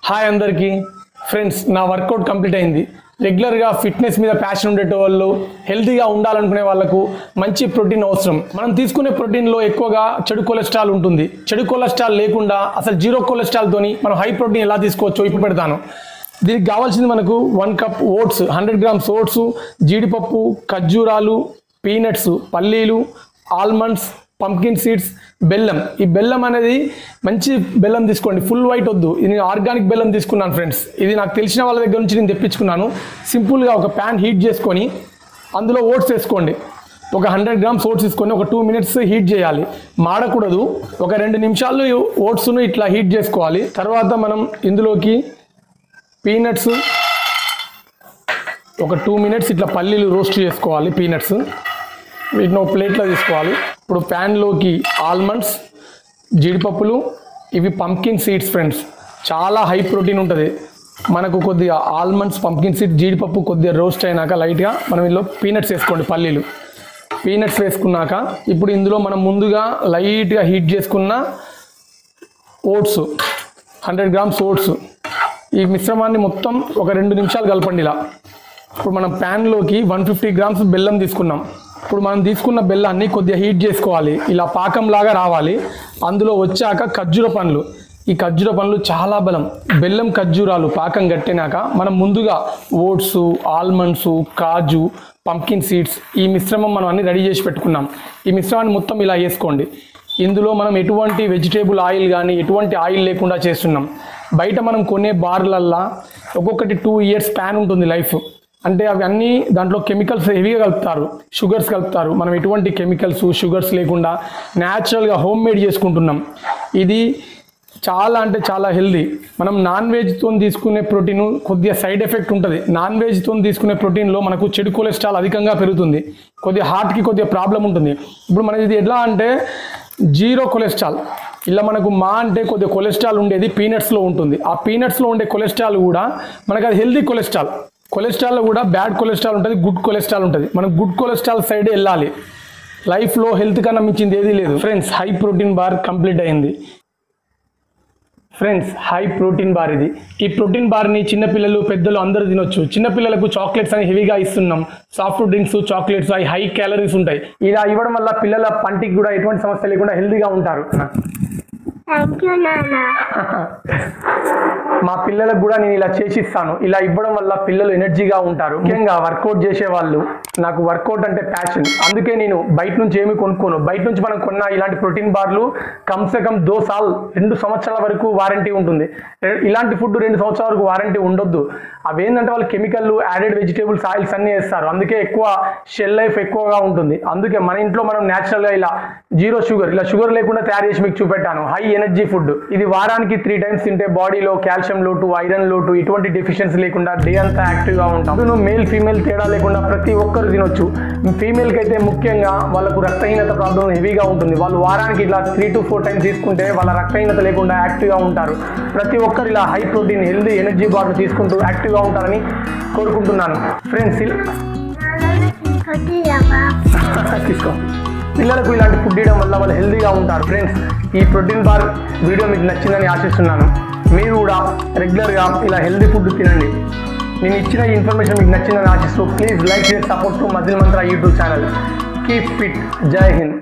Hi అందరికీ friends, నా work out complete అయింది. రెగ్యులర్గా ఫిట్నెస్ మీద ప్యాషన్ ఉండేటోళ్ళు, హెల్తీగా ఉండాలనుకునే వాళ్ళకు మంచి ప్రోటీన్ అవసరం. మనం తీసుకునే ప్రోటీన్లో ఎక్కువగా చెడు కొలెస్ట్రాల్ ఉంటుంది. చెడు కొలెస్ట్రాల్ లేకుండా అసలు జీరో కొలెస్ట్రాల్తోని మనం హై ప్రోటీన్ ఎలా తీసుకోవచ్చో ఇప్పుడు పెడతాను. దీనికి కావాల్సింది మనకు 1 కప్ ఓట్స్, 100 గ్రామ్స్ ఓట్స్, జీడిపప్పు, ఖర్జూరాలు, పీనట్స్, పల్లీలు, ఆల్మండ్స్, పంకిన్ సీడ్స్, బెల్లం. ఈ బెల్లం అనేది మంచి బెల్లం తీసుకోండి, ఫుల్ వైట్ వద్దు. ఇది నేను ఆర్గానిక్ బెల్లం తీసుకున్నాను ఫ్రెండ్స్. ఇది నాకు తెలిసిన వాళ్ళ దగ్గర నుంచి నేను తెప్పించుకున్నాను. సింపుల్గా ఒక ప్యాన్ హీట్ చేసుకొని అందులో ఓట్స్ వేసుకోండి. ఒక 100 గ్రామ్స్ ఓట్స్ తీసుకొని ఒక 2 మినిట్స్ హీట్ చేయాలి. మాడకూడదు. ఒక 2 నిమిషాలు ఓట్స్ను ఇట్లా హీట్ చేసుకోవాలి. తర్వాత మనం ఇందులోకి పీనట్స్ ఒక 2 మినిట్స్ ఇట్లా పల్లీలు రోస్ట్ చేసుకోవాలి. పీనట్స్ వీటిని ఒక ప్లేట్లో తీసుకోవాలి. ఇప్పుడు ప్యాన్లోకి ఆల్మండ్స్, జీడిపప్పులు, ఇవి పంకిన్ సీడ్స్ ఫ్రెండ్స్. చాలా హై ప్రోటీన్ ఉంటుంది. మనకు కొద్దిగా ఆల్మండ్స్, పంకిన్ సీడ్స్, జీడిపప్పు కొద్దిగా రోస్ట్ అయినాక లైట్గా మనం ఇందులో పీనట్స్ వేసుకోండి. పీనట్స్ వేసుకున్నాక ఇప్పుడు ఇందులో మనం ముందుగా లైట్గా హీట్ చేసుకున్న ఓట్స్, 100 గ్రామ్స్ ఓట్స్, ఈ మిశ్రమాన్ని మొత్తం ఒక 2 నిమిషాలు కలపండి ఇలా. ఇప్పుడు మనం ప్యాన్లోకి 150 గ్రామ్స్ బెల్లం తీసుకున్నాం. ఇప్పుడు మనం తీసుకున్న బెల్లాన్ని కొద్దిగా హీట్ చేసుకోవాలి. ఇలా పాకంలాగా రావాలి. అందులో వచ్చాక ఖర్జూర పండ్లు, ఈ ఖర్జూర పండ్లు చాలా బలం. బెల్లం, ఖర్జూరాలు పాకం గట్టినాక మనం ముందుగా ఓట్స్, ఆల్మండ్స్, కాజు, పంకిన్ సీడ్స్, ఈ మిశ్రమం మనం అన్ని రెడీ చేసి పెట్టుకున్నాం. ఈ మిశ్రమాన్ని మొత్తం ఇలా వేసుకోండి. ఇందులో మనం ఎటువంటి వెజిటేబుల్ ఆయిల్ కానీ ఎటువంటి ఆయిల్ లేకుండా చేస్తున్నాం. బయట మనం కొనే బార్లల్లా ఒక్కొక్కటి 2 ఇయర్స్ ప్యాన్ ఉంటుంది లైఫ్. అంటే అవి అన్నీ దాంట్లో కెమికల్స్ హెవీగా కలుపుతారు, షుగర్స్ కలుపుతారు. మనం ఎటువంటి కెమికల్స్, షుగర్స్ లేకుండా న్యాచురల్గా హోమ్ మేడ్ చేసుకుంటున్నాం. ఇది చాలా అంటే చాలా హెల్దీ. మనం నాన్ వెజ్తో తీసుకునే ప్రోటీన్ కొద్దిగా సైడ్ ఎఫెక్ట్ ఉంటుంది. నాన్ వెజ్తో తీసుకునే ప్రోటీన్లో మనకు చెడు కొలెస్ట్రాల్ అధికంగా పెరుగుతుంది. కొద్దిగా హార్ట్కి కొద్దిగా ప్రాబ్లం ఉంటుంది. ఇప్పుడు మనది ఇది ఎట్లా అంటే జీరో కొలెస్ట్రాల్. ఇలా మనకు అంటే కొద్దిగా కొలెస్ట్రాల్ ఉండేది పీనట్స్లో ఉంటుంది. ఆ పీనట్స్లో ఉండే కొలెస్ట్రాల్ కూడా మనకు అది హెల్దీ కొలెస్ట్రాల్. కొలెస్ట్రాల్లో కూడా బ్యాడ్ కొలెస్ట్రాల్ ఉంటుంది, గుడ్ కొలెస్ట్రాల్ ఉంటుంది. మనం గుడ్ కొలెస్ట్రాల్ సైడే వెళ్ళాలి. లైఫ్లో హెల్త్ కన్నా మించింది ఏదీ లేదు friends. High protein bar complete అయింది ఫ్రెండ్స్. హై ప్రోటీన్ బార్ ఇది. ఈ ప్రోటీన్ బార్ని చిన్నపిల్లలు, పెద్దలు అందరూ తినొచ్చు. చిన్నపిల్లలకు చాక్లెట్స్ అని హెవీగా ఇస్తున్నాం. సాఫ్ట్ డ్రింక్స్, చాక్లెట్స్ అవి హై క్యాలరీస్ ఉంటాయి. ఇలా ఇవ్వడం వల్ల పిల్లల పంటికి కూడా ఎటువంటి సమస్య లేకుండా హెల్తీగా ఉంటారు. మా పిల్లలకు కూడా నేను ఇలా చేసిస్తాను. ఇలా ఇవ్వడం వల్ల పిల్లలు ఎనర్జీగా ఉంటారు. ముఖ్యంగా వర్కౌట్ చేసే వాళ్ళు, నాకు వర్కౌట్ అంటే ప్యాషన్, అందుకే నేను బయట నుంచి ఏమి కొనుక్కోను. బయట నుంచి మనం కొన్న ఇలాంటి ప్రోటీన్ బార్లు కమ్సే కమ్ 2 సార్లు 2 సంవత్సరాల వరకు వారంటీ ఉంటుంది. ఇలాంటి ఫుడ్ 2 సంవత్సరాల వరకు వారంటీ ఉండొద్దు. అవి ఏంటంటే వాళ్ళు కెమికల్, యాడెడ్ వెజిటేబుల్స్, ఆయిల్స్ అన్నీ వేస్తారు. అందుకే ఎక్కువ షెల్ లైఫ్ ఎక్కువగా ఉంటుంది. అందుకే మన ఇంట్లో మనం న్యాచురల్గా ఇలా జీరో షుగర్, ఇలా షుగర్ లేకుండా తయారు చేసి మీకు చూపెట్టాను. హై ఎనర్జీ ఫుడ్ ఇది. వారానికి 3 టైమ్స్ తింటే బాడీలో కాల్షియం లోటు, ఐరన్ లోటు, ఎటువంటి డెఫిషియన్సీ లేకుండా డే అంతా యాక్టివ్గా ఉంటాం. మేల్ ఫీమేల్ తేడా లేకుండా ప్రతి ఒక్కరు తినొచ్చు. ఫీమేల్కి అయితే ముఖ్యంగా వాళ్ళకు రక్తహీనత ప్రాబ్లం హెవీగా ఉంటుంది. వాళ్ళు వారానికి ఇలా 3 to 4 టైమ్స్ తీసుకుంటే వాళ్ళ రక్తహీనత లేకుండా యాక్టివ్గా ఉంటారు. ప్రతి ఒక్కరు ఇలా high protein healthy energy bar తీసుకుంటూ యాక్టివ్గా ఉంటారని కోరుకుంటున్నాను ఫ్రెండ్స్. తీసుకో. పిల్లలకు ఇలాంటి ఫుడ్ ఇవ్వడం వల్ల వాళ్ళు హెల్తీగా ఉంటారు ఫ్రెండ్స్. ఈ ప్రోటీన్ బార్ వీడియో మీకు నచ్చిందని ఆశిస్తున్నాను. మీరు కూడా రెగ్యులర్గా ఇలా హెల్తీ ఫుడ్ తినండి. నేను ఇచ్చిన ఈ ఇన్ఫర్మేషన్ మీకు నచ్చిందని ఆశిస్తూ please like, share, support to muscle Mantra YouTube channel. Keep fit. జై హింద్.